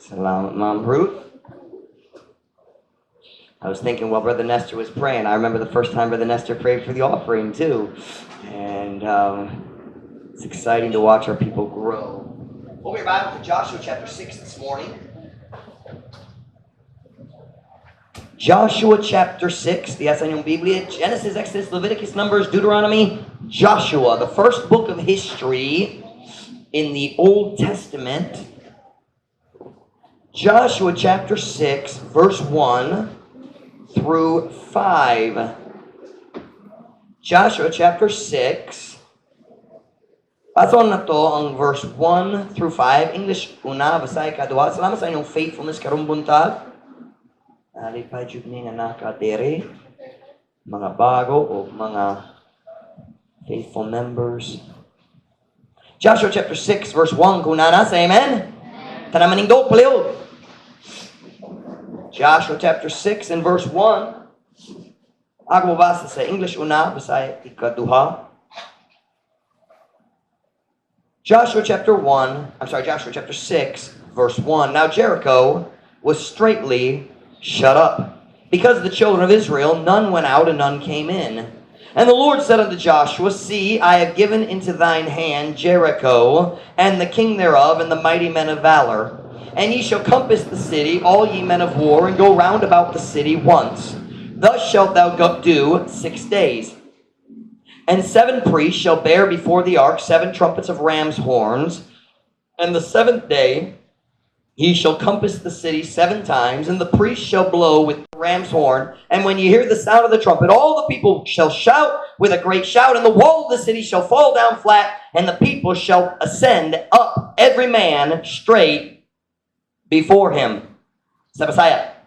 Salamat, Mom Ruth. I was thinking while Brother Nestor was praying, I remember the first time Brother Nestor prayed for the offering too. And it's exciting to watch our people grow. Open your Bible to Joshua chapter 6 this morning. Joshua chapter 6. Di sa inyong Biblia. Genesis, Exodus, Leviticus, Numbers, Deuteronomy, Joshua. The first book of history in the Old Testament. Joshua chapter 6, verse 1 through 5. Joshua chapter 6. Pason na to ang verse 1 through 5. English una, basay kadua. Salamat sa inyong faithfulness karong buntag. Alipay jud ni nga nakadere. Mga bago o mga faithful members. Joshua chapter 6 verse 1 kunana say amen. Tanamaning do paliog. Joshua chapter 6 and verse 1. Ako mabasa sa English una, basay ikaduha. Joshua chapter 6, verse 1. Now Jericho was straitly shut up. Because of the children of Israel, none went out and none came in. And the Lord said unto Joshua, See, I have given into thine hand Jericho, and the king thereof, and the mighty men of valor. And ye shall compass the city, all ye men of war, and go round about the city once. Thus shalt thou do 6 days. And 7 priests shall bear before the ark 7 trumpets of ram's horns. And the 7th day ye shall compass the city 7 times, and the priest shall blow with the ram's horn. And when ye hear the sound of the trumpet, all the people shall shout with a great shout, and the wall of the city shall fall down flat, and the people shall ascend up, every man straight before him. Sa Bisaya.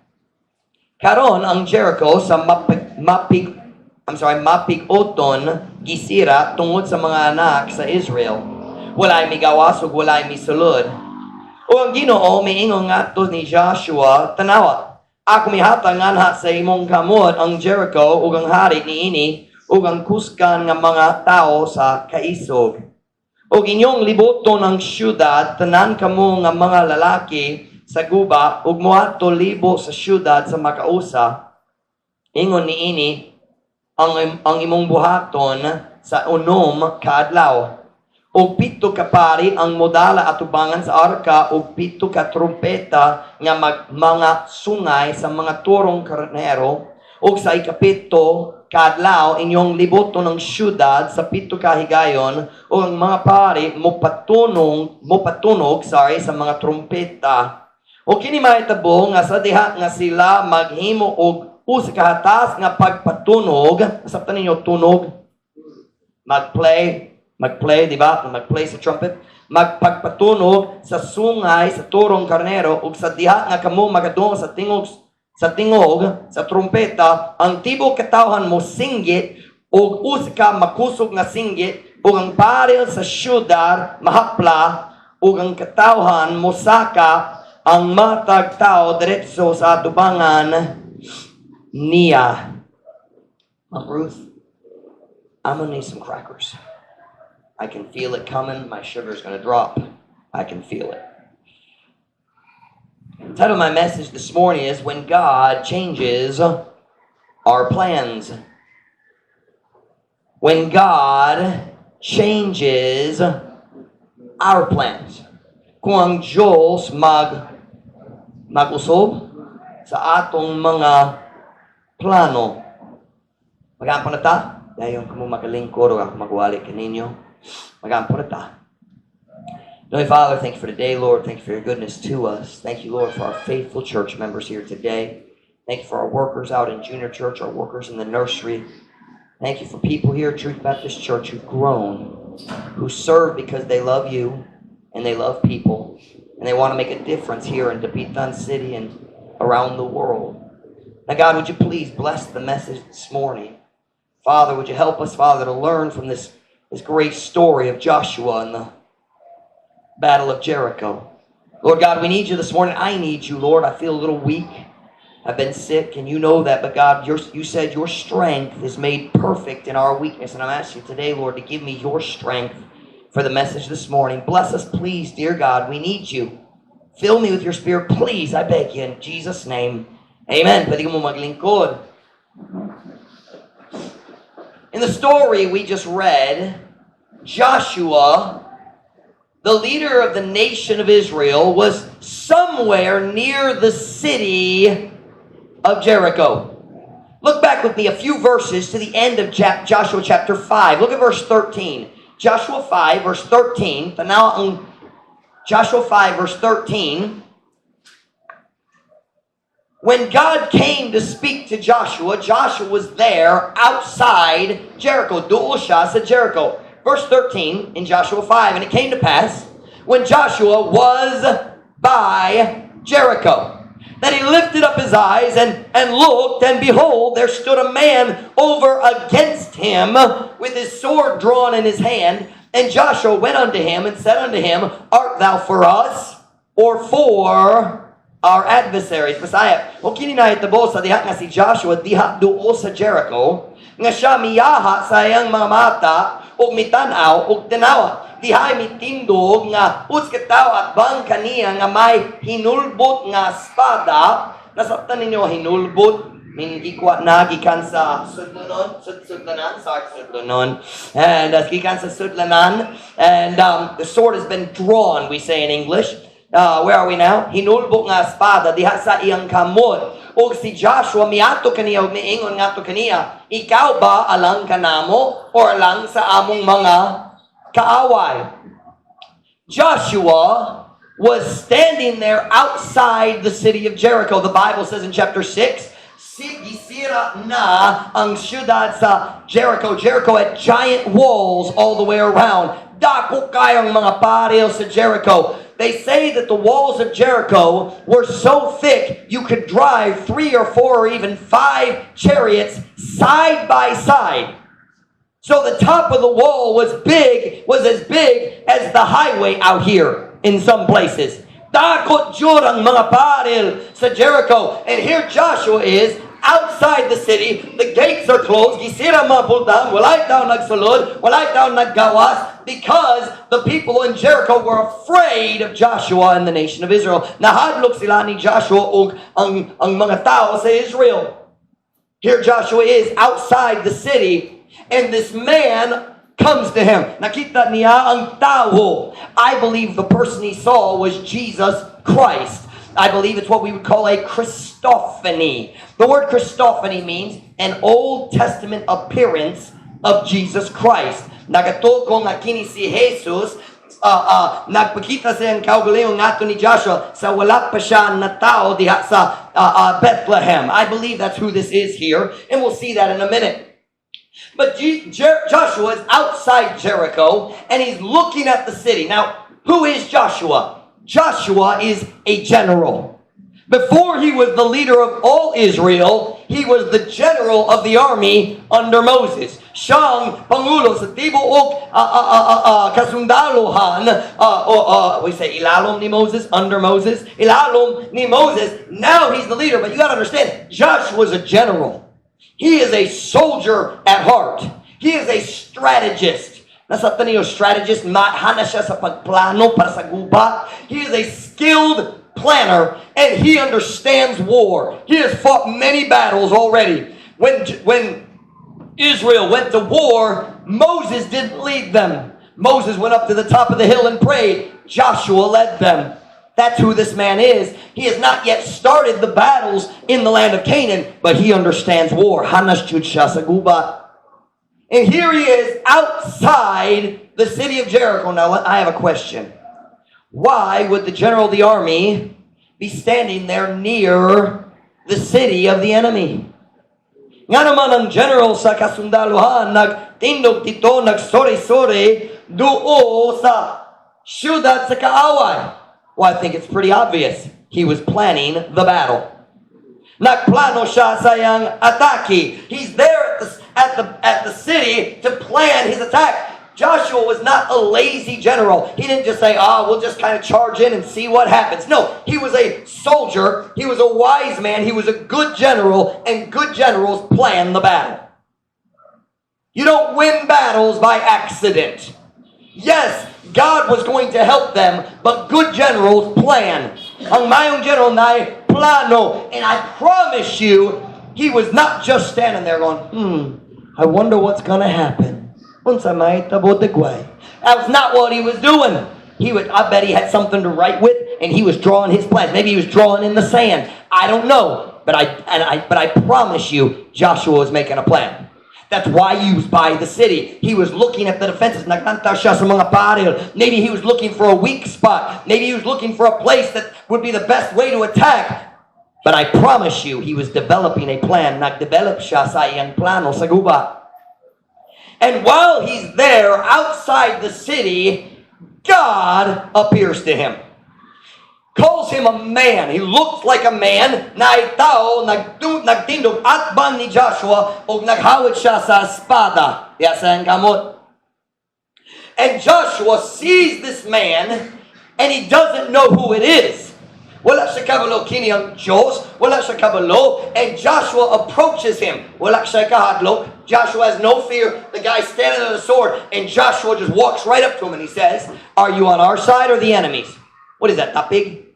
Karon ang Jericho sa mapig-oton gisira tungod sa mga anak sa Israel. Walay migawas ug walay misulod. O ang Ginoo miingon ngadto ni Joshua, tanawa, ako mihatag nganha sa imong kamot ang Jericho ug ang hari niini ug ang kusgan nga mga tao sa kaisog. O inyong liboton ang syudad, tanan kamo nga mga lalaki sa guba, ug moadto libo sa syudad sa makausa. Ingon niini, ang imong buhaton sa unom kaadlaw. O 7 ka pari ang modala atubangan sa arka, o 7 ka trumpeta nga mga sungay sa mga turong karnero. O sa ikapito kadlaw inyong liboton ng syudad sa 7 ka higayon, o ang mga pari mopatunog sa mga trumpeta. O kini mahitabo nga sa diha nga sila maghimo og usa ka hatas nga pagpatunog. Sabtan ninyo tunog. Magplay, di ba? Magplay sa trumpet. Magpagpatunog sa sungay sa turong karnero ug sa diha nga kamo magadung sa tingog sa trumpeta, ang tibok katawhan mo singgit ug usa ka makusog nga singgit ug ang baril sa syudad mahapla ug ang katawhan mo saka ang matag tao diretso sa atubangan niya. Mom Ruth, I'm gonna need some crackers. I can feel it coming. My sugar's gonna drop. I can feel it. The title of my message this morning is When God Changes Our Plans. When God changes our plans. Kung ang Diyos mag-usob sa atong mga plano. Magampo na ta? Dayon kamo magalingkod o ako magwali kaninyo. Magampo na ta. Heavenly Father, thank you for today, Lord. Thank you for your goodness to us. Thank you, Lord, for our faithful church members here today. Thank you for our workers out in junior church, our workers in the nursery. Thank you for people here at Truth Baptist Church who've grown, who serve because they love you and they love people. And they want to make a difference here in Dapitan City and around the world. Now, God, would you please bless the message this morning? Father, would you help us, Father, to learn from this great story of Joshua and the Battle of Jericho. Lord God, we need you this morning. I need you, Lord. I feel a little weak. I've been sick, and you know that. But God, you said your strength is made perfect in our weakness. And I'm asking you today, Lord, to give me your strength for the message this morning. Bless us, please, dear God. We need you. Fill me with your Spirit, please. I beg you in Jesus' name. Amen. Pwede mo maglingkod. In the story we just read, Joshua, the leader of the nation of Israel, was somewhere near the city of Jericho. Look back with me a few verses to the end of Joshua chapter 5. Look at verse 13. Joshua 5, verse 13. Tanawa ang Joshua 5, verse 13. When God came to speak to Joshua, Joshua was there outside Jericho. Doon siya sa Jericho. Verse 13 in Joshua 5. And it came to pass, when Joshua was by Jericho, that he lifted up his eyes and looked, and behold, there stood a man over against him with his sword drawn in his hand. And Joshua went unto him and said unto him, Art thou for us, or for our adversaries? Messiah, o kininahitabo sa diha nga si Joshua diha duo sa Jericho, nga siya miyaha sa iyang mga mata, o mitanaw, o tinawa. Dihay mitindog nga uskataw at bang kaniya nga may hinulbot nga espada. Nasabtan ninyo hinulbot? Gikwa na gikan sa sudlanon, sudlanan, sudlanon, and gikan sa sudlanan, and the sword has been drawn, we say in English. Where are we now? Hinulbot nga espada diha sa iyang kamot. O si Joshua miato kaniya o miingon nga to kaniya, ikaw ba alang kanamo or lang sa among mga kaaway? Joshua was standing there outside the city of Jericho. The Bible says in chapter 6, gisira na ang syudad sa Jericho. Jericho had giant walls all the way around. Dako kayong mga baril sa Jericho. They say that the walls of Jericho were so thick you could drive 3 or 4 or even 5 chariots side by side. So the top of the wall was as big as the highway out here in some places. Dakot jud ang mga baril sa Jericho. And here Joshua is outside the city. The gates are closed. Gisira mga puldang. Walay daw nagsulod. Walay daw naggawas. Because the people in Jericho were afraid of Joshua and the nation of Israel. Nahadlok sila ni Joshua ug ang mga tao sa Israel. Here Joshua is outside the city. And this man comes to him. Nakita niya ang tao. I believe the person he saw was Jesus Christ. I believe it's what we would call a Christophany. The word Christophany means an Old Testament appearance of Jesus Christ. Nagatulko nga kini si Jesus, nagpakita siyang kaugalingon nato ni Joshua sa wala pa siya na tao diha sa Bethlehem. I believe that's who this is here, and we'll see that in a minute. But Joshua is outside Jericho, and he's looking at the city. Now, who is Joshua? Joshua is a general. Before he was the leader of all Israel, he was the general of the army under Moses. Siyang pangulo sa tibuok kasundalohan, we say ilalom ni Moses, under Moses, ilalom ni Moses. Now he's the leader, but you got to understand, Joshua was a general. He is a soldier at heart. He is a strategist. Nasa taniyo strategist, mahana siya sa pagplano para sa gubat. He is a skilled planner, and he understands war. He has fought many battles already. When Israel went to war, Moses didn't lead them. Moses went up to the top of the hill and prayed. Joshua led them. That's who this man is. He has not yet started the battles in the land of Canaan, but he understands war. Hanas jud siya sa gubat. And here he is outside the city of Jericho. Now, I have a question. Why would the general of the army be standing there near the city of the enemy? Nga naman ang general sa kasundaluhan nagtindog dito, nagsori-sori duo sa syudad sa kaaway. Well, I think it's pretty obvious. He was planning the battle. Nagplano siya sa iyang atake. He's there at the city to plan his attack. Joshua was not a lazy general. He didn't just say, we'll just kind of charge in and see what happens. No, he was a soldier. He was a wise man. He was a good general, and good generals plan the battle. You don't win battles by accident. Yes, God was going to help them, but good generals plan. Ang mayong general na plano. And I promise you, he was not just standing there going, I wonder what's going to happen. Unsa may tabotigway. That was not what he was doing. I bet he had something to write with, and he was drawing his plans. Maybe he was drawing in the sand. I don't know. But I promise you, Joshua was making a plan. That's why he was by the city. He was looking at the defenses. Maybe he was looking for a weak spot. Maybe he was looking for a place that would be the best way to attack. But I promise you, he was developing a plan. Nagdevelop siya sa iyang plano sa gubat. And while he's there outside the city, God appears to him. Calls him a man. He looks like a man. Naitao, nagtindog atban ni Joshua o naghawid siya sa espada. Yasa ang kamot. And Joshua sees this man and he doesn't know who it is. Wala siya kabalo kini ang Diyos. Wala siya kabalo. And Joshua approaches him. Wala siya kahadlo. Joshua has no fear. The guy's standing on a sword. And Joshua just walks right up to him and he says, are you on our side or the enemy's? What is that, tapig?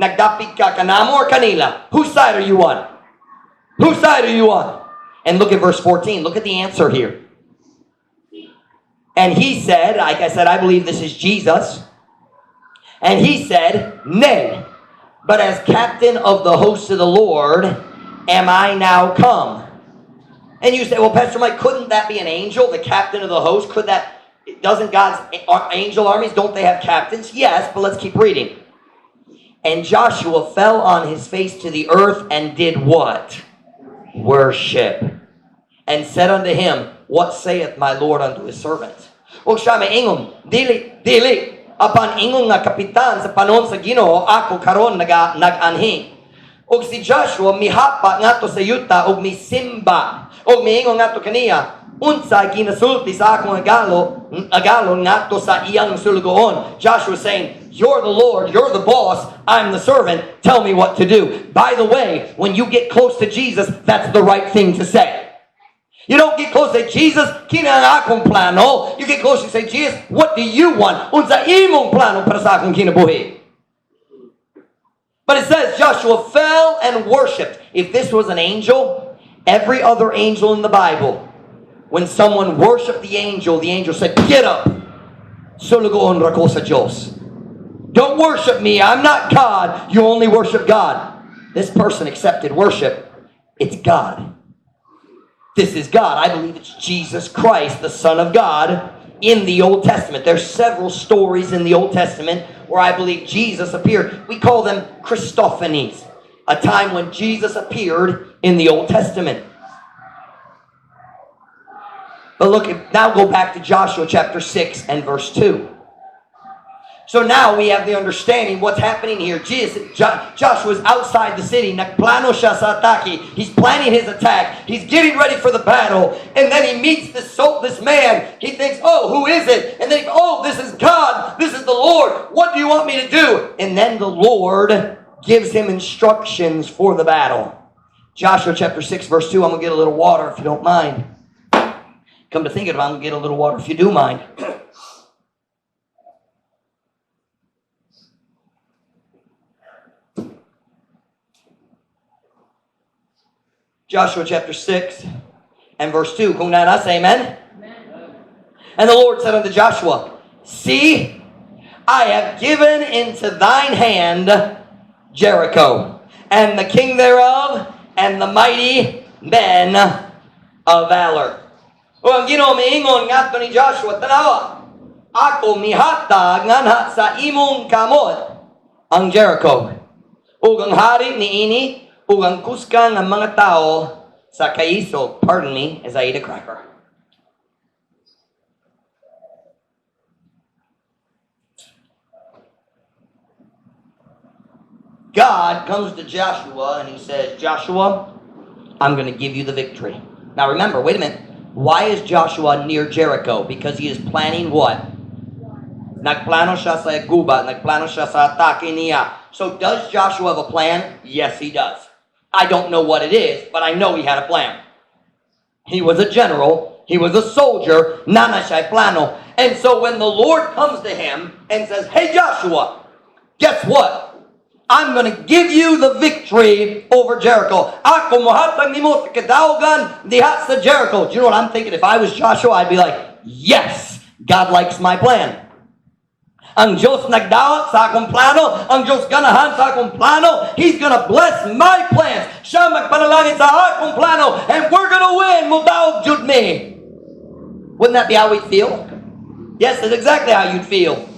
Nagdapig ka kanamo or kanila? Whose side are you on? Whose side are you on? And look at verse 14. Look at the answer here. And he said, like I said, I believe this is Jesus. And he said, nay, but as captain of the hosts of the Lord, am I now come? And you say, well, Pastor Mike, couldn't that be an angel, the captain of the host? Doesn't God's angel armies, don't they have captains? Yes, but let's keep reading. And Joshua fell on his face to the earth and did what? Worship. And said unto him, what saith my Lord unto his servant? O siya may ingon, dili, apan ingon nga kapitan sa panon sa Ginoo, ako karon nag-anhi. Og si Joshua mihapa ngadto sa yuta og misimba. Og miingon ngadto kaniya, unsa ginasulti sa akong agalon ngadto sa iyang sulugoon. Joshua saying, you're the Lord, you're the boss, I'm the servant, tell me what to do. By the way, when you get close to Jesus, that's the right thing to say. You don't get close to Jesus, kina ang akong plano. You get close and say, Jesus, what do you want? Unsa imong plano para sa akong kinabuhi? But it says Joshua fell and worshipped. If this was an angel, every other angel in the Bible, when someone worshipped the angel said, get up. Sulugoon rako sa Diyos. Don't worship me. I'm not God. You only worship God. This person accepted worship. It's God. This is God. I believe it's Jesus Christ, the Son of God, in the Old Testament. There's several stories in the Old Testament where I believe Jesus appeared. We call them Christophanies, a time when Jesus appeared in the Old Testament. But look, now go back to Joshua chapter 6 and verse 2. So now we have the understanding what's happening here. Joshua's outside the city. Nagplano siya sa atake. He's planning his attack. He's getting ready for the battle. And then he meets this man. He thinks, oh, who is it? And then, oh, this is God. This is the Lord. What do you want me to do? And then the Lord gives him instructions for the battle. Joshua chapter 6 verse 2. I'm going to get a little water if you don't mind. Come to think of it, I'm going to get a little water if you do mind. Joshua chapter 6 and verse 2. Kung nanas, amen? Amen? And the Lord said unto Joshua, see, I have given into thine hand Jericho, and the king thereof, and the mighty men of valor. O ang Ginoo miingon ngadto ni Joshua, tanawa, ako mihatag nganha sa imong kamot ang Jericho. Ug ang hari niini ug ang kuskan ng mga tao sa kaiso. Pardon me as I eat a cracker. God comes to Joshua and he says, Joshua, I'm going to give you the victory. Now remember, wait a minute. Why is Joshua near Jericho? Because he is planning what? Nagplano siya sa gubat, nagplano siya sa atake niya. So does Joshua have a plan? Yes, he does. I don't know what it is, but I know he had a plan. He was a general. He was a soldier. Nana siya plano. And so when the Lord comes to him and says, hey Joshua, guess what? I'm going to give you the victory over Jericho. Ako mohatag nimo sa kadaugan diha sa Jericho. Do you know what I'm thinking? If I was Joshua, I'd be like, yes, God likes my plan. Ang Diyos nagdawat sa akong plano. Ang Diyos ganahan sa akong plano. He's gonna bless my plans. Siya magpanalangin sa akong plano. And we're gonna win. Mudawag jud me. Wouldn't that be how we'd feel? Yes, that's exactly how you'd feel.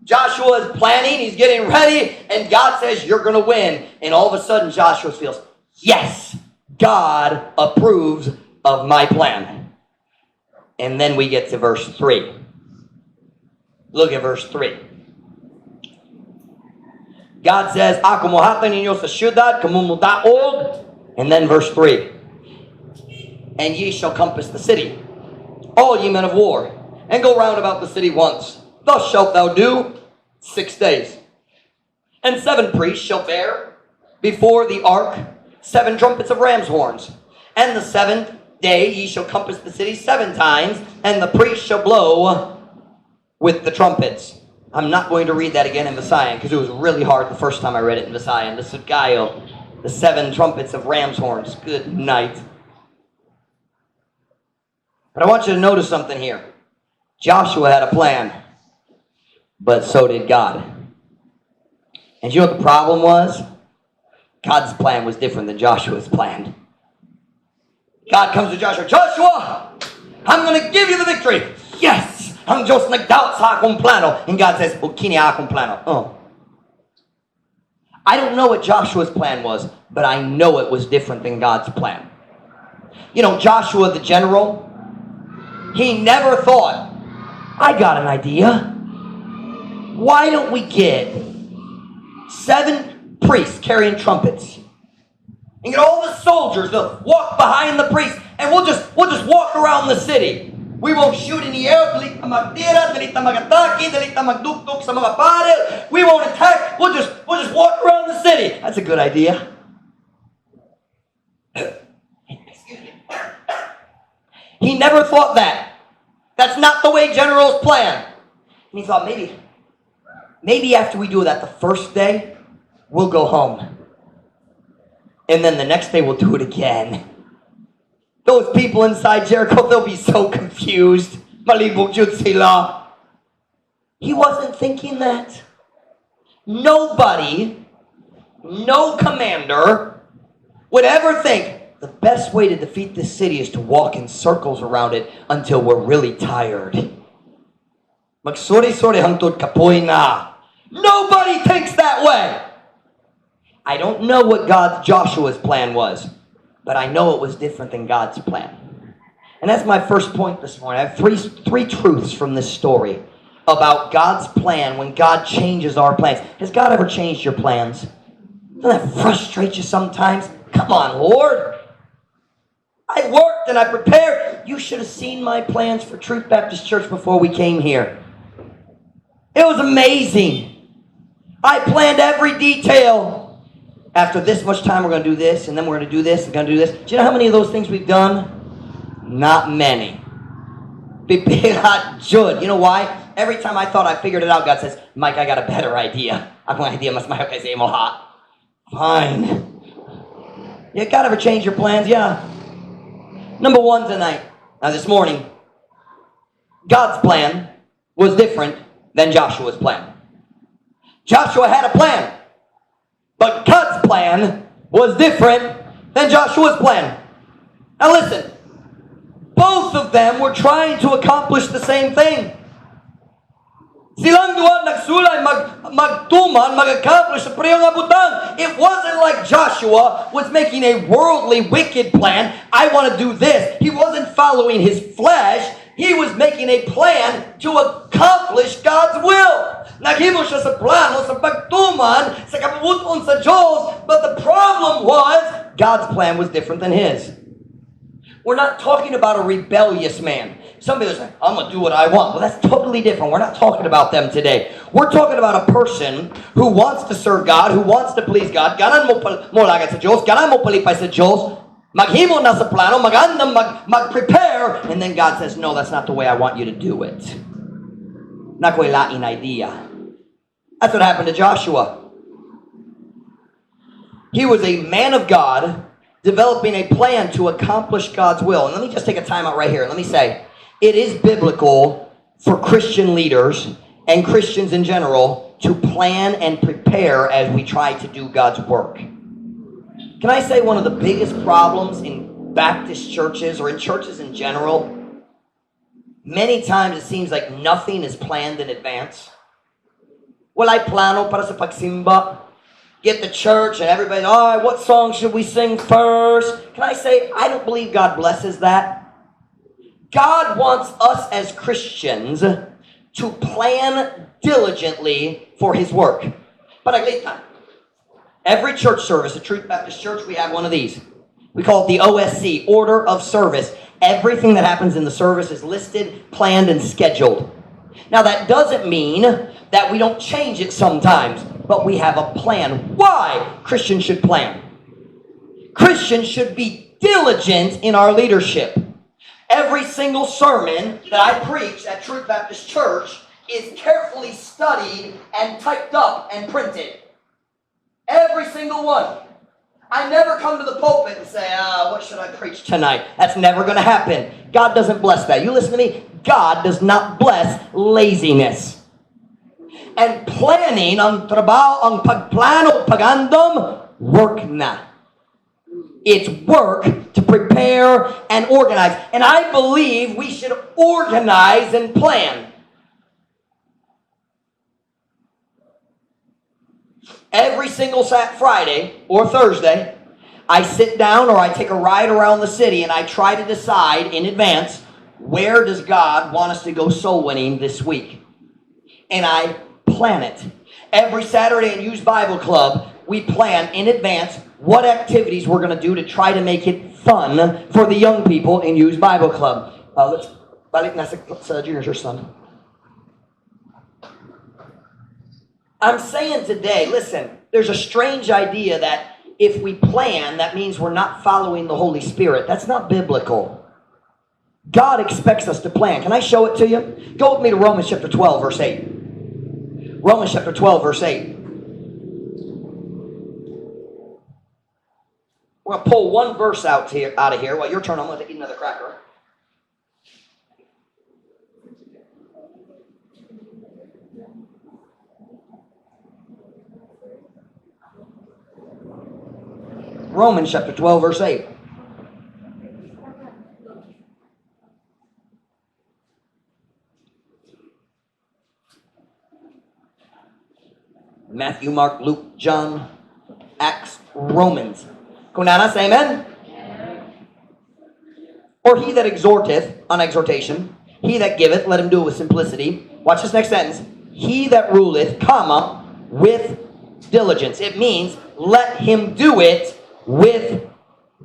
Joshua is planning. He's getting ready. And God says, you're gonna win. And all of a sudden, Joshua feels, yes, God approves of my plan. And then we get to verse 3. Look at verse 3. God says, ako mohatan ninyo sa syudad, kamumudaog. And then verse 3. And ye shall compass the city, all ye men of war, and go round about the city once. Thus shalt thou do 6 days. And 7 priests shall bear before the ark 7 trumpets of ram's horns. And the 7th day ye shall compass the city 7 times, and the priests shall blow with the trumpets. I'm not going to read that again in Visayan because it was really hard the first time I read it in Visayan. The Sugayo, the 7 trumpets of ram's horns. Good night. But I want you to notice something here. Joshua had a plan, but so did God. And you know what the problem was? God's plan was different than Joshua's plan. God comes to Joshua, Joshua, I'm going to give you the victory. Yes! Ang Diyos nagdawat sa akong plano. And God says, kini akong plano. Oh. I don't know what Joshua's plan was, but I know it was different than God's plan. You know, Joshua the general, he never thought, I got an idea. Why don't we get 7 priests carrying trumpets? And get all the soldiers to walk behind the priests, and we'll just walk around the city. We won't shoot in the air. Dalit na magtira, dalit na magatake, dalit na magdukduk sa mga baril. We won't attack. We'll just walk around the city. That's a good idea. He never thought that. That's not the way generals plan. And he thought maybe after we do that the first day, we'll go home. And then the next day we'll do it again. Those people inside Jericho, they'll be so confused. Malibog jud sila. He wasn't thinking that. Nobody, no commander would ever think the best way to defeat this city is to walk in circles around it until we're really tired. Magsuri-suri hangtod kapoy na. Nobody thinks that way. I don't know what Joshua's plan was, but I know it was different than God's plan. And that's my first point this morning. I have three truths from this story about God's plan when God changes our plans. Has God ever changed your plans? Doesn't that frustrate you sometimes? Come on, Lord. I worked and I prepared. You should have seen my plans for Truth Baptist Church before we came here. It was amazing. I planned every detail. After this much time, we're going to do this, and then we're going to do this, and going to do this. Do you know how many of those things we've done? Not many. Bibirat jud. You know why? Every time I thought I figured it out, God says, Mike, I got a better idea. Akong idea mas mayo kay sa imo ha. Fine. Yeah, God ever change your plans? Yeah. Number 1 tonight, this morning, God's plan was different than Joshua's plan. Joshua had a plan. But God's plan was different than Joshua's plan. Now listen, both of them were trying to accomplish the same thing. Silang duha nagsulay magtuman, mag-accomplish sa parehong abutang. It wasn't like Joshua was making a worldly, wicked plan. I want to do this. He wasn't following his flesh. He was making a plan to accomplish God's will. Naghimo siya sa plano, sa pagtuman, sa kabubuton sa Diyos, but the problem was, God's plan was different than his. We're not talking about a rebellious man. Some people say, I'm going to do what I want. Well, that's totally different. We're not talking about them today. We're talking about a person who wants to serve God, who wants to please God. Ganan mo lagad sa Diyos, ganan mo palipay sa Diyos, maghimo na sa plano, magandang mag-prepare, and then God says, no, that's not the way I want you to do it. Nakoy lain idea. That's what happened to Joshua. He was a man of God developing a plan to accomplish God's will. And let me just take a time out right here. Let me say, it is biblical for Christian leaders and Christians in general to plan and prepare as we try to do God's work. Can I say one of the biggest problems in Baptist churches or in churches in general? Many times it seems like nothing is planned in advance. Wala'y plano para sa pagsimba. Get the church and everybody, all right, what song should we sing first? Can I say, I don't believe God blesses that. God wants us as Christians to plan diligently for His work. Panaglitan. Every church service, at Truth Baptist Church, we have one of these. We call it the OSC, Order of Service. Everything that happens in the service is listed, planned, and scheduled. Now, that doesn't mean that we don't change it sometimes, but we have a plan. Why Christians should plan? Christians should be diligent in our leadership. Every single sermon that I preach at Truth Baptist Church is carefully studied and typed up and printed. Every single one. I never come to the pulpit and say, what should I preach tonight? That's never going to happen. God doesn't bless that. You listen to me? God does not bless laziness. And planning, ang trabaho, ang pagplano, pagandam, work na. It's work to prepare and organize. And I believe we should organize and plan. Every single Friday or Thursday, I sit down or I take a ride around the city and I try to decide in advance, where does God want us to go soul winning this week? And I plan it. Every Saturday at Youth Bible Club, we plan in advance what activities we're going to do to try to make it fun for the young people in Youth Bible Club. Let's balik na sa junior church, son. I'm saying today, listen, there's a strange idea that if we plan, that means we're not following the Holy Spirit. That's not biblical. God expects us to plan. Can I show it to you? Go with me to Romans chapter 12, verse 8. Romans chapter 12, verse 8. We're going to pull one verse out of here. While your turn, I'm going to eat another cracker. Romans chapter 12, verse 8. Matthew, Mark, Luke, John, Acts, Romans. Kunana, say amen? Or he that exhorteth, on exhortation, he that giveth, let him do it with simplicity. Watch this next sentence. He that ruleth, comma, with diligence. It means let him do it with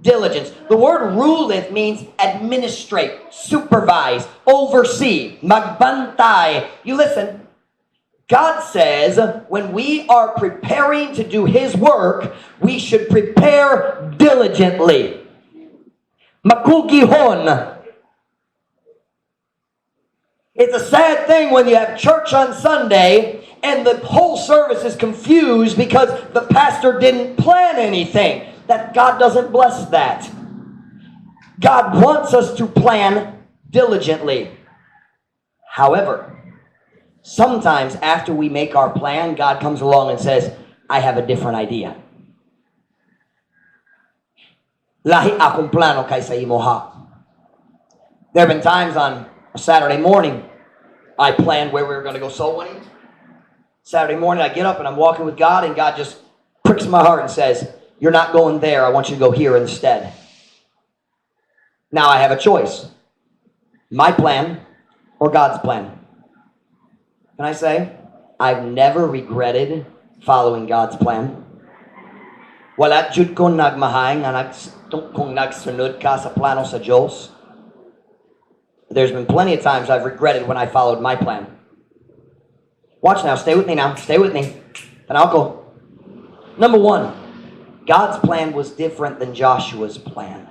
diligence. The word ruleth means administrate, supervise, oversee, magbantay. You listen. God says when we are preparing to do His work, we should prepare diligently. Makugihon. It's a sad thing when you have church on Sunday and the whole service is confused because the pastor didn't plan anything. That God doesn't bless that. God wants us to plan diligently. However, sometimes after we make our plan, God comes along and says, I have a different idea. Lahi akong plano kaysa imo ha. There have been times on a Saturday morning, I planned where we were going to go soul winning. Saturday morning, I get up and I'm walking with God, and God just pricks my heart and says, you're not going there. I want you to go here instead. Now I have a choice. My plan or God's plan. Can I say, I've never regretted following God's plan. Wala jud ko nagmahay nga kung nagsunod ka sa plano sa Diyos. There's been plenty of times I've regretted when I followed my plan. Watch now. Stay with me now. Stay with me. Tanaw ko. Number one, God's plan was different than Joshua's plan.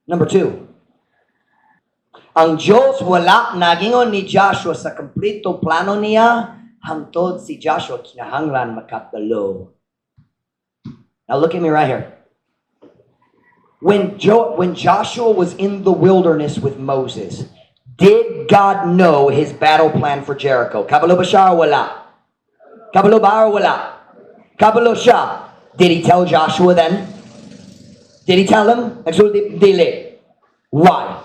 Number two, ang Diyos wala nagingon ni Joshua sa kompleto plano niya, hangtod si Joshua kinahanglan makapdalo. Now look at me right here. When Joshua was in the wilderness with Moses, did God know his battle plan for Jericho? Kabalo ba siya o wala? Kabalo ba or wala? Kabalo siya. Did he tell Joshua then? Did he tell him? Dili. Why?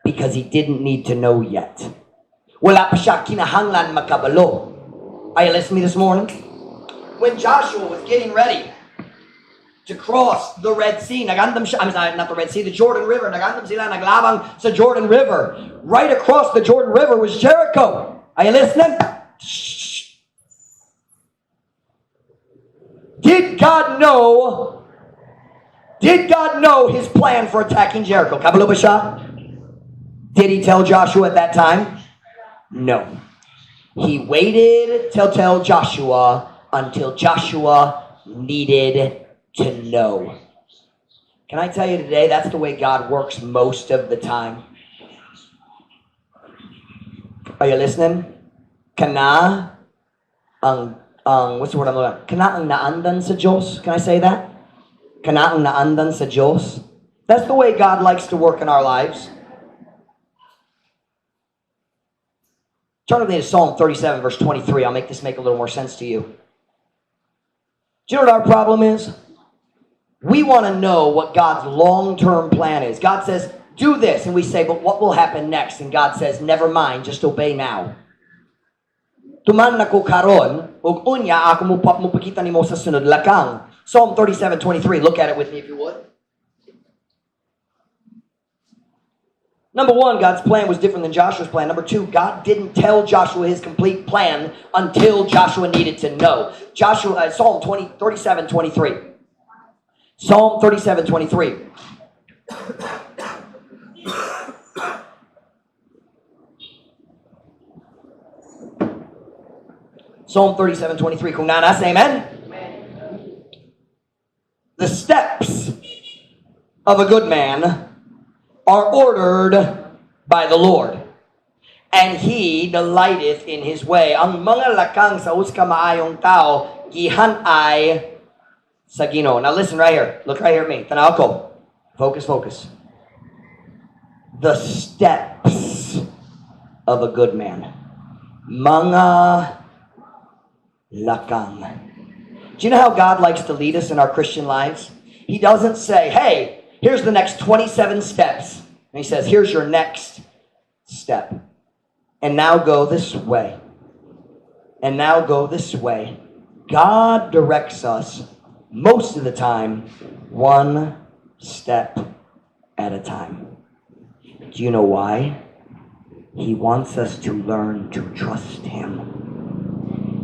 Because he didn't need to know yet. Wala pa siya kinahanglan makabalo. Are you listening to me this morning? When Joshua was getting ready to cross the Red Sea, nagandam siya, not the Red Sea, the Jordan River, nagandam sila, naglabang sa Jordan River. Right across the Jordan River was Jericho. Are you listening? Shh. Did God know his plan for attacking Jericho? Kabalo ba siya? Did he tell Joshua at that time? No. He waited to tell Joshua until Joshua needed to know. Can I tell you today, that's the way God works most of the time. Are you listening? Kana ang what's the word I'm looking at? Kana ang naandan sa Diyos. Can I say that? Kana ang naandan sa Diyos. That's the way God likes to work in our lives. Turn with me to Psalm 37, verse 23. I'll make this make a little more sense to you. Do you know what our problem is? We want to know what God's long-term plan is. God says, do this. And we say, but what will happen next? And God says, never mind, just obey now. Tuman na ko karon, ug unya ako mo pakita nimo sa sunod lakang. Psalm 37:23. Look at it with me if you would. Number one, God's plan was different than Joshua's plan. Number two, God didn't tell Joshua his complete plan until Joshua needed to know. Psalm 37:23. Psalm 37:23. Psalm 37:23. Kung nanas, amen? The steps of a good man are ordered by the Lord, and He delighteth in His way. Ang mga lakang sa maayong tao, gihanay sa Ginoo. Now listen right here. Look right here at me. Tanaw ko. Focus. The steps of a good man. Mga lakang. Do you know how God likes to lead us in our Christian lives? He doesn't say, hey, here's the next 27 steps. And He says, here's your next step. And now go this way. And now go this way. God directs us most of the time, one step at a time. Do you know why? He wants us to learn to trust Him.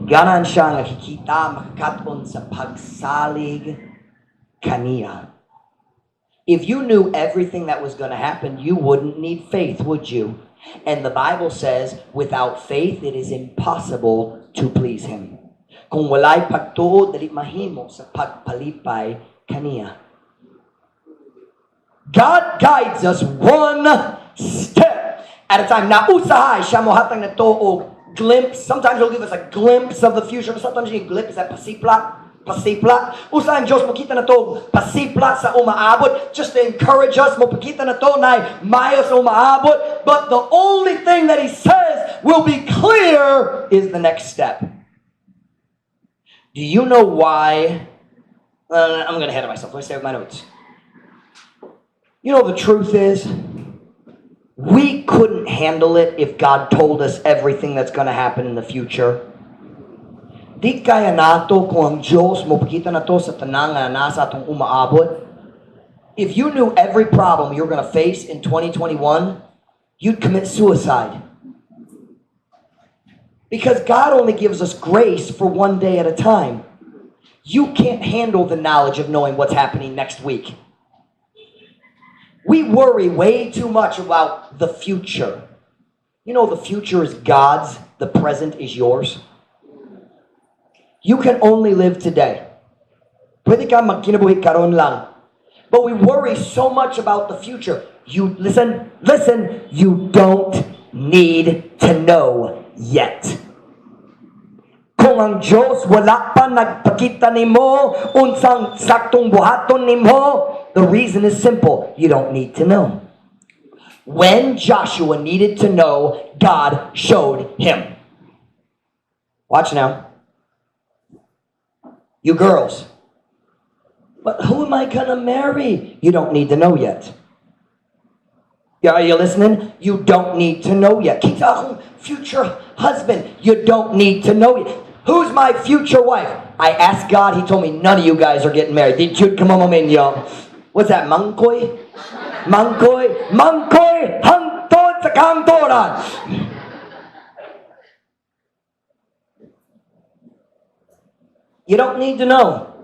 Ganan siya nakikita makakaton sa pagsalig kaniya. If you knew everything that was going to happen, you wouldn't need faith, would you? And the Bible says, without faith, it is impossible to please Him. Kung walay pagtuo, dali mahimo sa pagpalipay kaniya. God guides us one step at a time. Nausahay siya mohatag na to o glimpse. Sometimes He'll give us a glimpse of the future. Sometimes He'll glimpse that pasiplat. Usa ang Diyos makita na to pasiplat sa umaabot just to encourage us. Mapakita na to na mayo sa umaabot. But the only thing that He says will be clear is the next step. Do you know why? I'm going to head of myself. Let me stay with my notes. You know, the truth is, we couldn't handle it if God told us everything that's going to happen in the future. Di kaya nato kung ang Diyos mopakita na to sa tanang na nasa atong umaabot. If you knew every problem you're going to face in 2021, you'd commit suicide. Because God only gives us grace for one day at a time. You can't handle the knowledge of knowing what's happening next week. We worry way too much about the future. You know, the future is God's, the present is yours. You can only live today. Pwede ka magkinabuhi karon lang. But we worry so much about the future. You listen, you don't need to know yet. Kung kung ang Diyos wala pa nagpakita nimo unsang saktong buhaton nimo, the reason is simple. You don't need to know. When Joshua needed to know, God showed him. Watch now. You girls. But who am I going to marry? You don't need to know yet. Are you listening? You don't need to know yet. Kita akong future husband. You don't need to know yet. Who's my future wife? I asked God. He told me none of you guys are getting married. Did you come on in, y'all? What's that? Mangkoy? Mangkoy? Mangkoy? Hangtod sa kantoran. You don't need to know.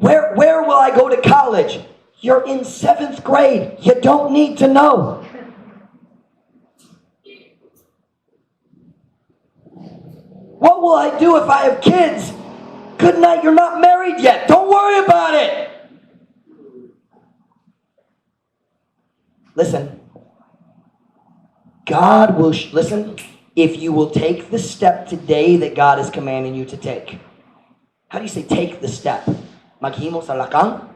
Where will I go to college? You're in 7th grade. You don't need to know. What will I do if I have kids? Good night, you're not married yet. Don't worry about it. Listen. God will, listen, if you will take the step today that God is commanding you to take. How do you say take the step? Maghimo sa lakang?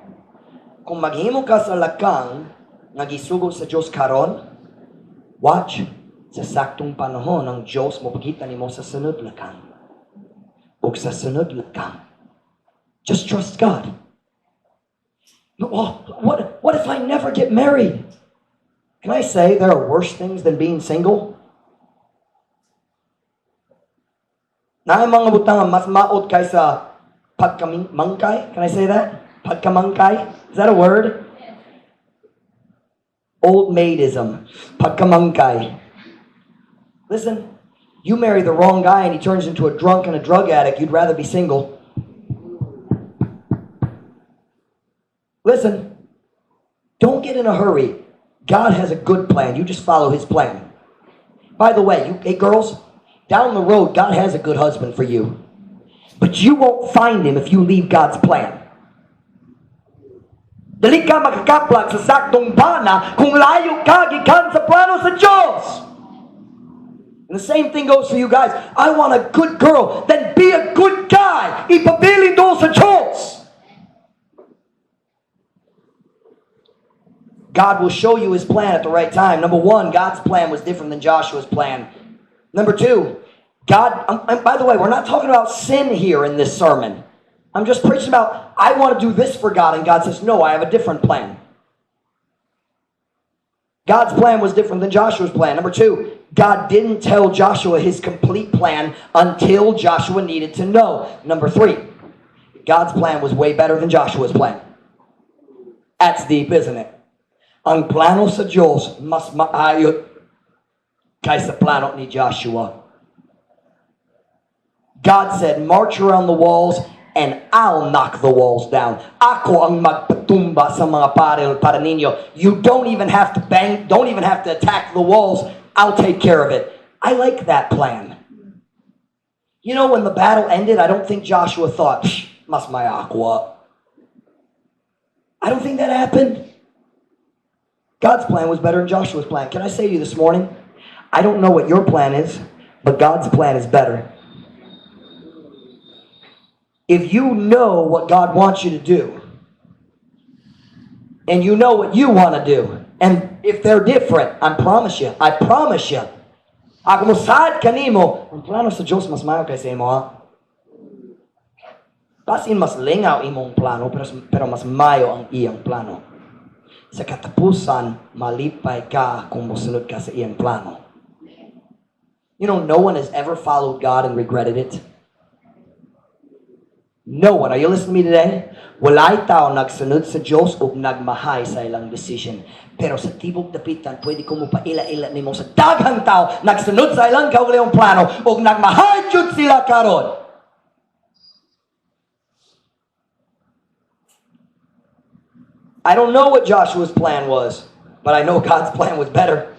Kung maghimo ka sa lakang, nagisugod sa Diyos karon, watch, sa saktong panahon, ang Diyos mo pagkita nimo sa sunod lakang. O sa sunod lakang. Just trust God. Oh, what if I never get married? Can I say there are worse things than being single? Na ay mga butang mas maot kaysa pagkamangkay? Can I say that? Pagkamangkay? Is that a word? Old maidism. Pagkamangkay. Listen, you marry the wrong guy and he turns into a drunk and a drug addict, you'd rather be single. Listen, don't get in a hurry. God has a good plan. You just follow his plan. By the way, hey girls, down the road, God has a good husband for you. But you won't find him if you leave God's plan. Dali ka makakaplag sa saktong bana kung layo ka gikan sa plano sa Diyos. And the same thing goes for you guys. I want a good girl. Then be a good guy. Ipabilin doon sa Diyos. God will show you his plan at the right time. Number one, God's plan was different than Joshua's plan. Number two, God, by the way, we're not talking about sin here in this sermon. I'm just preaching about, I want to do this for God. And God says, no, I have a different plan. God's plan was different than Joshua's plan. Number two, God didn't tell Joshua his complete plan until Joshua needed to know. Number three, God's plan was way better than Joshua's plan. That's deep, isn't it? Ang plano sa Diyos mas maayot kaysa plano ni Joshua. God said, march around the walls and I'll knock the walls down. Ako ang magpatumba sa mga paril para ninyo. You don't even have to bang, don't even have to attack the walls. I'll take care of it. I like that plan. You know, when the battle ended, I don't think Joshua thought, mas may aqua. I don't think that happened. God's plan was better than Joshua's plan. Can I say to you this morning, I don't know what your plan is, but God's plan is better. If you know what God wants you to do, and you know what you want to do, and if they're different, I promise you, ako mo sad kanimo, ang plano sa Diyos mas mayo kaysa imo, ha? Pasin mas lingaw imong plano, pero mas mayo ang iyang plano. Sa katapusan, malipay ka kung musunod ka sa iyang plano. You know, no one has ever followed God and regretted it. No one. Are you listening to me today? Walay tao nagsunod sa Diyos ug nagmahay sa ilang decision. Pero sa tibok dapitan, pwede ko mo paila-ila nimo sa daghang tao nagsunod sa ilang kaugalingong plano ug nagmahay jud sila karon. I don't know what Joshua's plan was, but I know God's plan was better.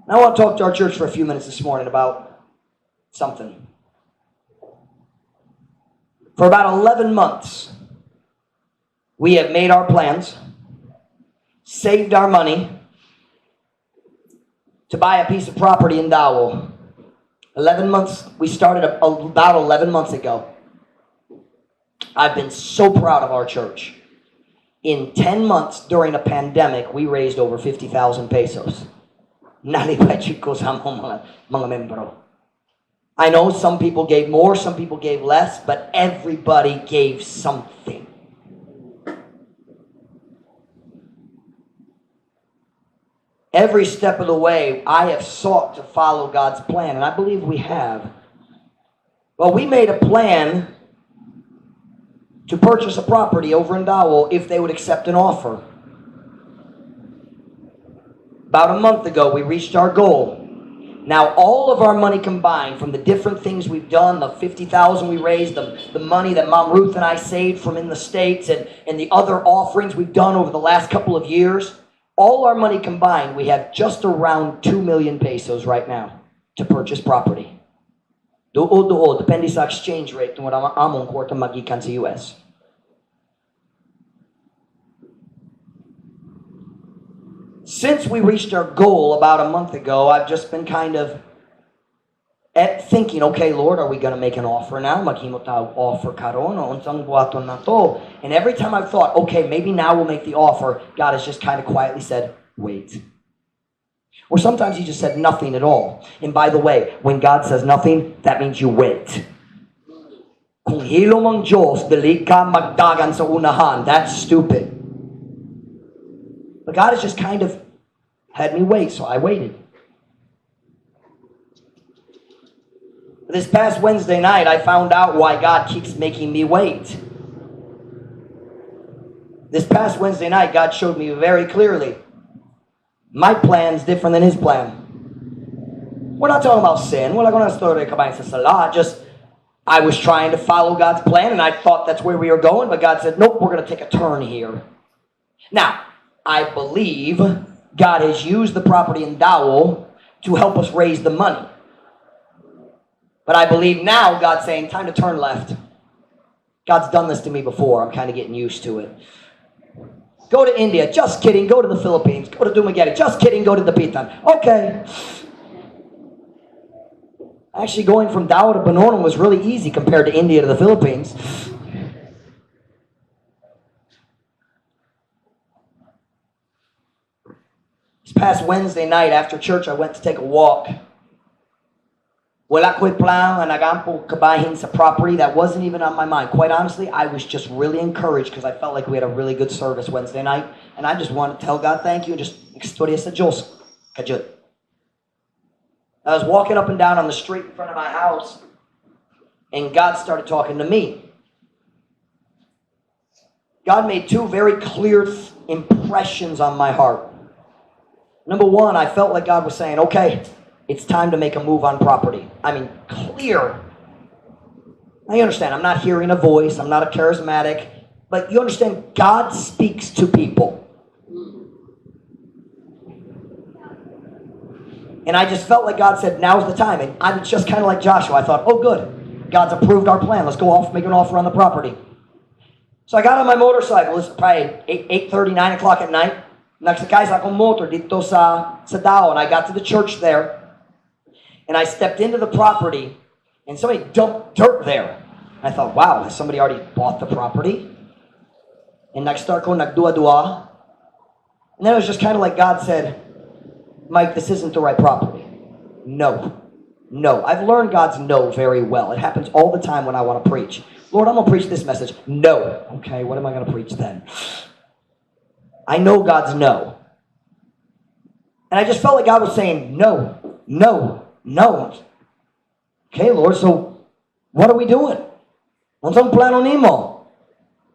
Now I want to talk to our church for a few minutes this morning about something. For about 11 months, we have made our plans, saved our money, to buy a piece of property in Dowell. 11 months, we started about 11 months ago. I've been so proud of our church. In 10 months during a pandemic, we raised over 50,000 pesos. Nalipay ko sa mga membro. I know some people gave more, some people gave less, but everybody gave something. Every step of the way, I have sought to follow God's plan, and I believe we have. Well, we made a plan to purchase a property over in Dowell if they would accept an offer. About a month ago, we reached our goal. Now, all of our money combined, from the different things we've done, the 50,000 we raised, the money that Mom Ruth and I saved from in the States, and the other offerings we've done over the last couple of years, all our money combined, we have just around 2 million pesos right now to purchase property. Doon, depende sa exchange rate kung wala among kwarta magikan sa US. Since we reached our goal about a month ago, I've just been kind of thinking, okay, Lord, are we going to make an offer now? Maghimo tayo offer karon o unsang buhaton na to? And every time I've thought, okay, maybe now we'll make the offer, God has just kind of quietly said, wait. Or sometimes He just said nothing at all. And by the way, when God says nothing, that means you wait. Kung hilo mang Diyos, dili ka magdagan sa unahan. That's stupid. But God has just kind of had me wait, so I waited. This past Wednesday night, I found out why God keeps making me wait. This past Wednesday night, God showed me very clearly my plan's different than His plan. We're not talking about sin. We're not going to story kabayan sa sala. Just, I was trying to follow God's plan, and I thought that's where we were going, but God said, nope, we're going to take a turn here. Now, I believe God has used the property in Dowell to help us raise the money. But I believe now God's saying, time to turn left. God's done this to me before. I'm kind of getting used to it. Go to India. Just kidding. Go to the Philippines. Go to Dumaguete. Just kidding. Go to Dapitan. Okay. Actually, going from Dowell to Binondo was really easy compared to India to the Philippines. This past Wednesday night after church, I went to take a walk. Wala ko'y plan na nagampo kabahin sa property. That wasn't even on my mind. Quite honestly, I was just really encouraged because I felt like we had a really good service Wednesday night. And I just wanted to tell God thank you and just istorya sa Diyos. Kajud. I was walking up and down on the street in front of my house, and God started talking to me. God made two very clear impressions on my heart. Number one, I felt like God was saying, okay, it's time to make a move on property. I mean, clear. Now you understand, I'm not hearing a voice, I'm not a charismatic, but you understand, God speaks to people. And I just felt like God said, now's the time. And I'm just kind of like Joshua. I thought, oh good, God's approved our plan. Let's go off, make an offer on the property. So I got on my motorcycle. It's probably 8:30, 9 o'clock at night. Nagsakay sa akong motor dito sa Dao, and I got to the church there. And I stepped into the property, and somebody dumped dirt there. I thought, wow, has somebody already bought the property? And nag-start ko nagdua-dua. And then it was just kind of like God said, Mike, this isn't the right property. No. No. I've learned God's no very well. It happens all the time when I want to preach. Lord, I'm going to preach this message. No. Okay, what am I going to preach then? I know God's no. And I just felt like God was saying, no, no, no. Okay, Lord, so what are we doing? Unsang plano nimo?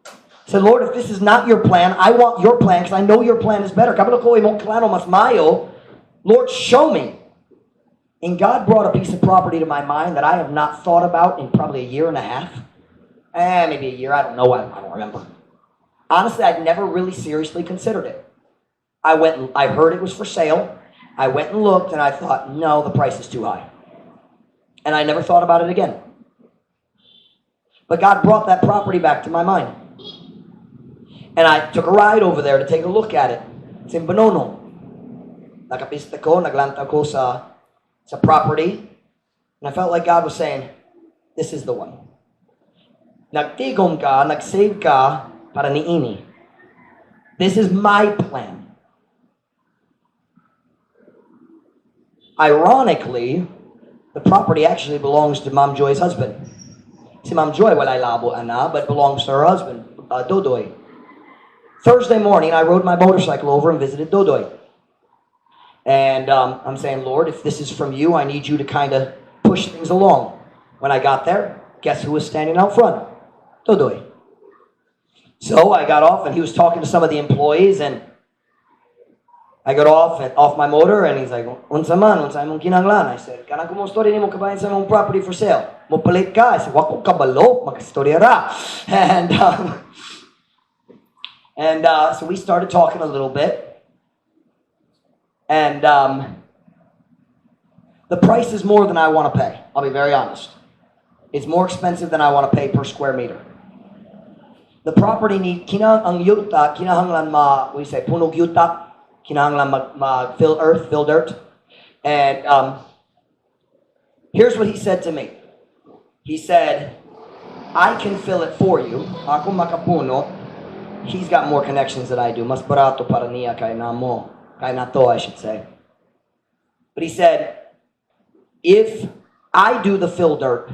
I said, Lord, if this is not your plan, I want your plan because I know your plan is better. Kabalo ko imong plano mas mayo. Lord, show me. And God brought a piece of property to my mind that I have not thought about in probably a year and a half. Maybe a year. I don't know. I don't remember. Honestly, I'd never really seriously considered it. I heard it was for sale. I went and looked, and I thought, no, the price is too high. And I never thought about it again. But God brought that property back to my mind. And I took a ride over there to take a look at it. It's in Binondo. nakapista ko, naglanta ko sa property, and I felt like God was saying, this is the one. Nagtigom ka, nagsave ka para niini. This is my plan. Ironically, the property actually belongs to Ma'am Joy's husband. Si Ma'am Joy, walay labo ana, but belongs to her husband, Dodoy. Thursday morning, I rode my motorcycle over and visited Dodoy. And I'm saying, Lord, if this is from you, I need you to kind of push things along. When I got there, guess who was standing out front? Dodoy. So I got off, and he was talking to some of the employees, and I got off my motor, and he's like, unsa mong kinanglan? I said, kanang kumostorya nimo kabayan sa mong property for sale. Mo palit ka. I said, wako kabalo, makastorya ra. And so we started talking a little bit. And the price is more than I want to pay. I'll be very honest. It's more expensive than I want to pay per square meter. The property need ang yuta kinahanglan we say punog yuta, kinahanglan fill dirt. And here's what he said to me. He said, I can fill it for you. Ako makapuno. He's got more connections than I do. Mas barato para niya kay namo. Kay nato, I should say. But he said, if I do the fill dirt,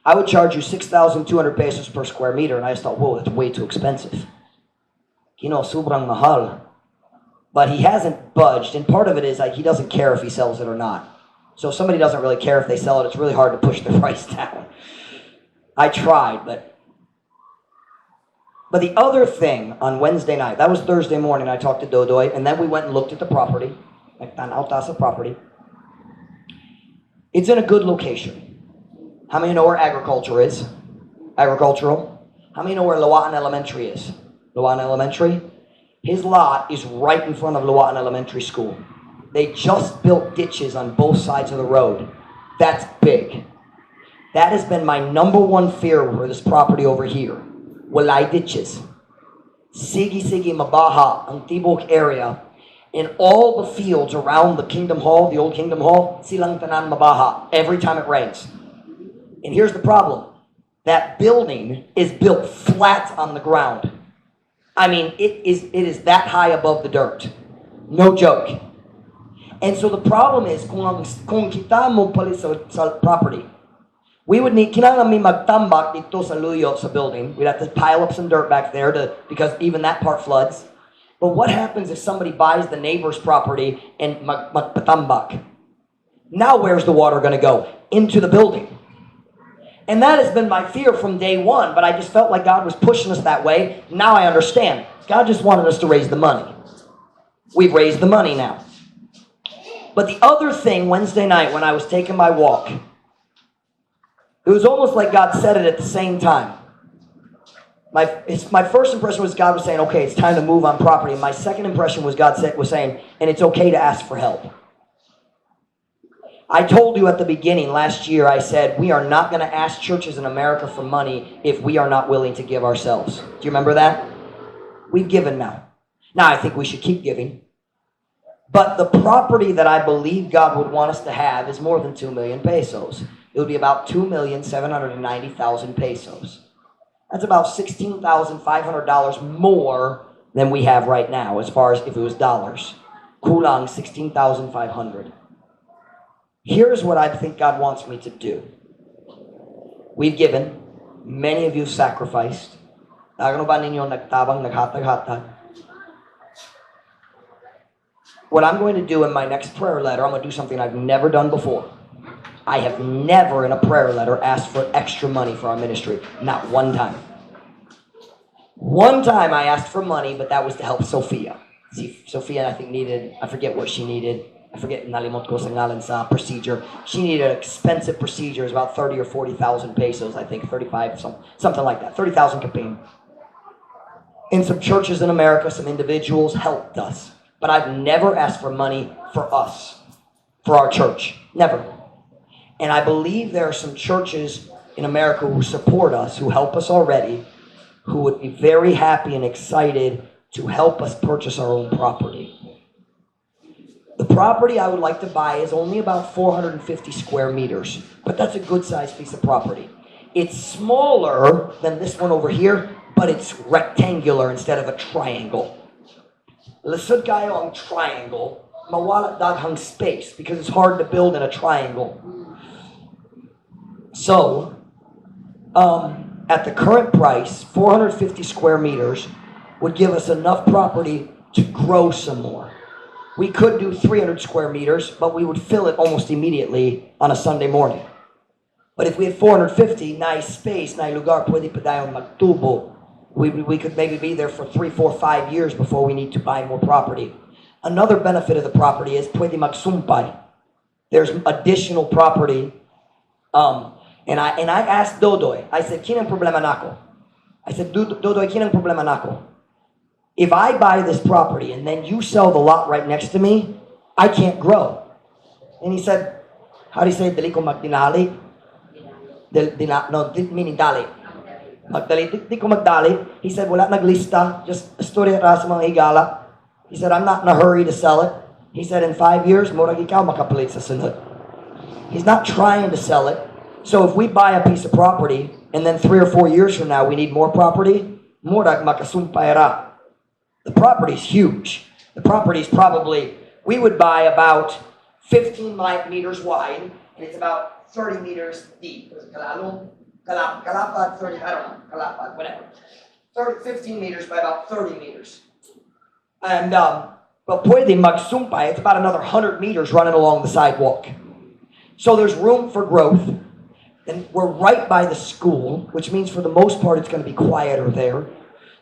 I would charge you 6,200 pesos per square meter. And I just thought, whoa, that's way too expensive. Sobrang mahal. But he hasn't budged. And part of it is like he doesn't care if he sells it or not. So if somebody doesn't really care if they sell it, it's really hard to push the price down. I tried, but the other thing on Wednesday night, that was Thursday morning, I talked to Dodoy, and then we went and looked at the property. Nagtanaw ta sa property. It's in a good location. How many know where agriculture is? Agricultural. How many know where Lawaan Elementary is? Lawaan Elementary? His lot is right in front of Lawaan Elementary School. They just built ditches on both sides of the road. That's big. That has been my number one fear for this property over here. Walay ditches. Sige mabaha ang Tibok area. In all the fields around the Kingdom Hall, the old Kingdom Hall, silang tanan mabaha every time it rains. And here's the problem. That building is built flat on the ground. I mean, it is that high above the dirt. No joke. And so the problem is, kung kita mo palit sa property, we would need, kinanglan mi magtambak dito sa luyo sa building. We'd have to pile up some dirt back there because even that part floods. But what happens if somebody buys the neighbor's property and magpatambak? Now where's the water going to go? Into the building. And that has been my fear from day one, but I just felt like God was pushing us that way. Now I understand. God just wanted us to raise the money. We've raised the money now. But the other thing, Wednesday night when I was taking my walk, it was almost like God said it at the same time. My first impression was God was saying, okay, it's time to move on property. My second impression was God was saying, and it's okay to ask for help. I told you at the beginning last year, I said, we are not going to ask churches in America for money if we are not willing to give ourselves. Do you remember that? We've given now. Now I think we should keep giving. But the property that I believe God would want us to have is more than 2 million pesos. It would be about 2,790,000 pesos. That's about $16,500 more than we have right now, as far as if it was dollars. Kulang 16,500. Here's what I think God wants me to do. We've given. Many of you have sacrificed. Ano ba ninyo nagtabang, naghatag-hatag? What I'm going to do in my next prayer letter, I'm going to do something I've never done before. I have never in a prayer letter asked for extra money for our ministry. Not one time. One time I asked for money, but that was to help Sophia. See, Sophia, I think, needed, I forget what she needed. I forget, nalimot ko sa ngalan sa procedure. She needed an expensive procedure. It was about 30 or 40,000 pesos, I think, 35, something like that. 30,000 kapin. In some churches in America, some individuals helped us. But I've never asked for money for us, for our church. Never. And I believe there are some churches in America who support us, who help us already, who would be very happy and excited to help us purchase our own property. The property I would like to buy is only about 450 square meters, but that's a good sized piece of property. It's smaller than this one over here, but it's rectangular instead of a triangle. Lisod kayo ang triangle, mawala daghang space because it's hard to build in a triangle. So, at the current price, 450 square meters would give us enough property to grow some more. We could do 300 square meters, but we would fill it almost immediately on a Sunday morning. But if we had 450, nice space, nice lugar, pwede pa tayong magtubo. We could maybe be there for 3, 4, 5 years before we need to buy more property. Another benefit of the property is pwede magsumpay. There's additional property. And I asked Dodoy, I said, kinang problema nako? I said, Dodoy, kinang problema nako? If I buy this property and then you sell the lot right next to me, I can't grow. And he said, how do you say, dali ko magdinali? Meaning dali. Magdali, di ko magdali. He said, wala naglista, just istorya ra sa mga higala. He said, I'm not in a hurry to sell it. He said, in 5 years, murag ikaw makapalit sa sunod. He's not trying to sell it. So if we buy a piece of property, and then 3 or 4 years from now, we need more property, murag makasumpay ra. The property is huge. The property is probably, we would buy about 15 meters wide, and it's about 30 meters deep. Kalapad, 30, I don't know, kalapad, whatever. 15 meters by about 30 meters. And, but pwede magsumpay, it's about another 100 meters running along the sidewalk. So there's room for growth. And we're right by the school, which means for the most part it's going to be quieter there.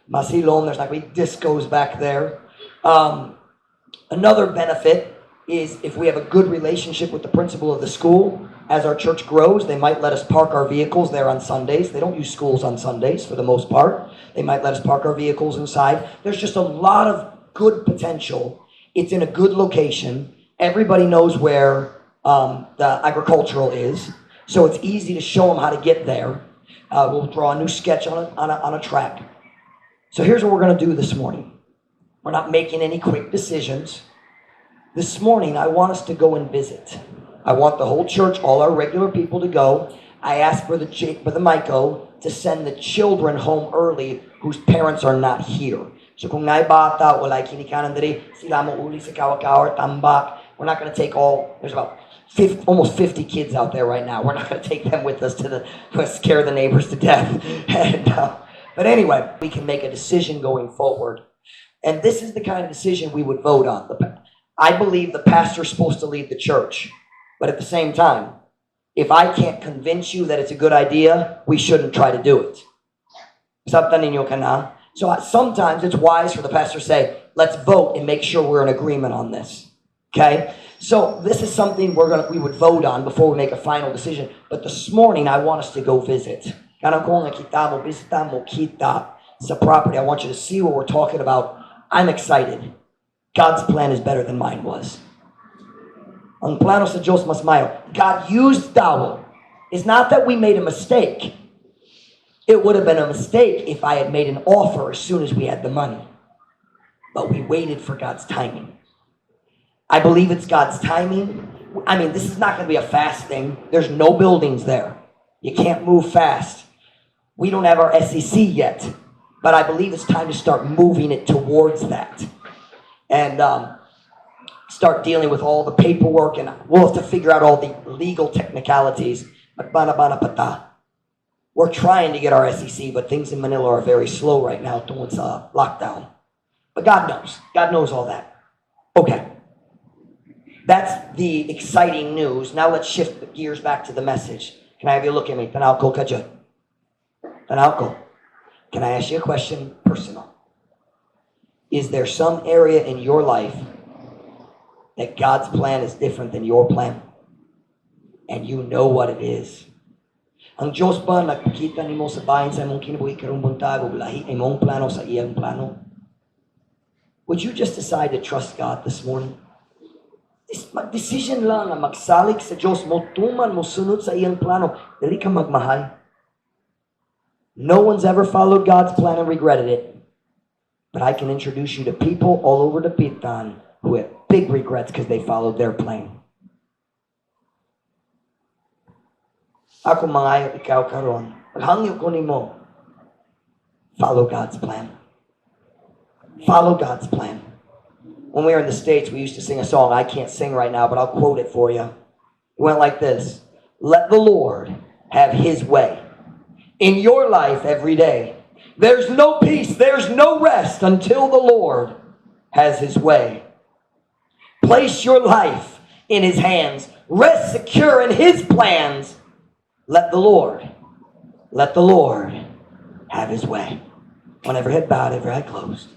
Masilon, there's not going to be discos back there. Another benefit is if we have a good relationship with the principal of the school, as our church grows, they might let us park our vehicles there on Sundays. They don't use schools on Sundays for the most part. They might let us park our vehicles inside. There's just a lot of good potential. It's in a good location. Everybody knows where the agricultural is. So it's easy to show them how to get there. We'll draw a new sketch on a track. So here's what we're going to do this morning. We're not making any quick decisions. This morning, I want us to go and visit. I want the whole church, all our regular people to go. I asked for the Miko to send the children home early whose parents are not here. So kung nai bata, walay kinikanan diri, sila mo uli sa kawakaw, tambak. We're not going to take all, there's about almost 50 kids out there right now. We're not going to take them with us to scare the neighbors to death. But anyway, we can make a decision going forward. And this is the kind of decision we would vote on. I believe the pastor's supposed to lead the church. But at the same time, if I can't convince you that it's a good idea, we shouldn't try to do it. So sometimes it's wise for the pastor to say, let's vote and make sure we're in agreement on this. Okay? So this is something we would vote on before we make a final decision. But this morning, I want us to go visit. Sa property. I want you to see what we're talking about. I'm excited. God's plan is better than mine was. Ang plano sa Diyos mas mayo. God used Dawel. It's not that we made a mistake. It would have been a mistake if I had made an offer as soon as we had the money. But we waited for God's timing. I believe it's God's timing. I mean, this is not going to be a fast thing. There's no buildings there. You can't move fast. We don't have our SEC yet. But I believe it's time to start moving it towards that. And start dealing with all the paperwork. And we'll have to figure out all the legal technicalities. We're trying to get our SEC, but things in Manila are very slow right now towards lockdown. But God knows. God knows all that. Okay. That's the exciting news. Now let's shift the gears back to the message. Can I have you look at me? Tanaw ko ka dyan. Tanaw ko. Can I ask you a question personal? Is there some area in your life that God's plan is different than your plan? And you know what it is? Ang Diyos ba nagpakita nimo sa bahin sa imong kinabuhi karong buntag ug lahi imong plano sa iyang plano? Would you just decide to trust God this morning? Mag-decision lang na magsalig sa Diyos mo, tuman mo sunod sa iyang plano, dili ka magmahal. No one's ever followed God's plan and regretted it. But I can introduce you to people all over the Pitan who have big regrets because they followed their plan. Ako mangayo ikaw karon. Maghangyo ko nimo. Follow God's plan. Follow God's plan. When we were in the States, we used to sing a song. I can't sing right now, but I'll quote it for you. It went like this. Let the Lord have his way in your life every day. There's no peace, there's no rest until the Lord has his way. Place your life in his hands. Rest secure in his plans. Let the Lord have his way. On every head bowed, every eye closed.